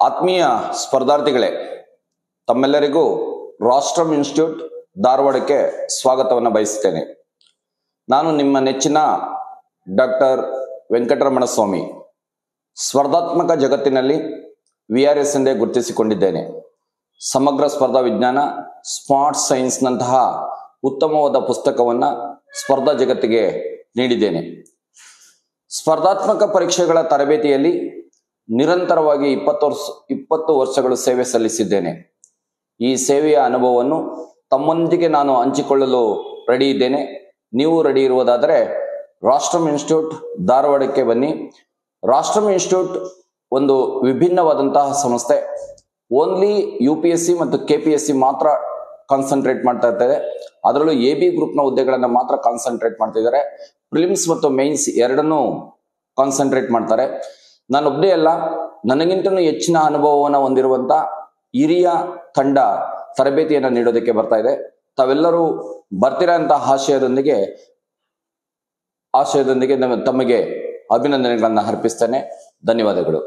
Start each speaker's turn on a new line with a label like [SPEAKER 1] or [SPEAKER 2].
[SPEAKER 1] ಆತ್ಮೀಯ ಸ್ಪರ್ಧಾರ್ಥಿಗಳೇ, ತಮ್ಮೆಲ್ಲರಿಗೂ ರಾಷ್ಟ್ರಂ ಇನ್ಸ್ಟಿಟ್ಯೂಟ್ ಧಾರವಾಡಕ್ಕೆ ಸ್ವಾಗತವನ್ನು ಬಯಸುತ್ತೇನೆ. ನಾನು ನಿಮ್ಮ ನೆಚ್ಚಿನ ಡಾಕ್ಟರ್ ವೆಂಕಟರಮಣ ಸ್ವಾಮಿ. ಸ್ಪರ್ಧಾತ್ಮಕ ಜಗತ್ತಿನಲ್ಲಿ VRS ಎಂದೇ ಗುರುತಿಸಿಕೊಂಡಿದ್ದೇನೆ. ಸಮಗ್ರ ಸ್ಪರ್ಧಾ ವಿಜ್ಞಾನ, ಸ್ಮಾರ್ಟ್ ಸೈನ್ಸ್ನಂತಹ ಉತ್ತಮವಾದ ಪುಸ್ತಕವನ್ನು ಸ್ಪರ್ಧಾ ಜಗತ್ತಿಗೆ ನೀಡಿದ್ದೇನೆ. ಸ್ಪರ್ಧಾತ್ಮಕ ಪರೀಕ್ಷೆಗಳ ತರಬೇತಿಯಲ್ಲಿ ನಿರಂತರವಾಗಿ 20 ವರ್ಷಗಳು ಸೇವೆ ಸಲ್ಲಿಸಿದ್ದೇನೆ. ಈ ಸೇವೆಯ ಅನುಭವವನ್ನು ತಮ್ಮೊಂದಿಗೆ ನಾನು ಹಂಚಿಕೊಳ್ಳಲು ರೆಡಿ ಇದ್ದೇನೆ. ನೀವು ರೆಡಿ ಇರುವುದಾದರೆ ರಾಷ್ಟ್ರಂ ಇನ್ಸ್ಟಿಟ್ಯೂಟ್ ಧಾರವಾಡಕ್ಕೆ ಬನ್ನಿ. ರಾಷ್ಟ್ರಂ ಇನ್ಸ್ಟಿಟ್ಯೂಟ್ ಒಂದು ವಿಭಿನ್ನವಾದಂತಹ ಸಂಸ್ಥೆ. ಓನ್ಲಿ UPSC ಮತ್ತು KPSC ಮಾತ್ರ ಕಾನ್ಸಂಟ್ರೇಟ್ ಮಾಡ್ತಾ ಇರ್ತದೆ. ಅದರಲ್ಲೂ AB ಗ್ರೂಪ್ನ ಹುದ್ದೆಗಳನ್ನು ಮಾತ್ರ ಕಾನ್ಸಂಟ್ರೇಟ್ ಮಾಡ್ತಿದ್ದಾರೆ. ಪ್ರಿಲಿಮ್ಸ್ ಮತ್ತು ಮೈನ್ಸ್ ಎರಡನ್ನೂ ಕಾನ್ಸಂಟ್ರೇಟ್ ಮಾಡ್ತಾರೆ. ನಾನೊಬ್ಬನೇ ಅಲ್ಲ, ನನಗಿಂತಲೂ ಹೆಚ್ಚಿನ ಅನುಭವವನ್ನು ಹೊಂದಿರುವಂತ ಹಿರಿಯ ತಂಡ ತರಬೇತಿಯನ್ನು ನೀಡೋದಕ್ಕೆ ಬರ್ತಾ ಇದೆ. ತಾವೆಲ್ಲರೂ ಬರ್ತೀರಾ ಅಂತ ಆಶಯದೊಂದಿಗೆ ತಮಗೆ ಅಭಿನಂದನೆಗಳನ್ನು ಅರ್ಪಿಸ್ತೇನೆ. ಧನ್ಯವಾದಗಳು.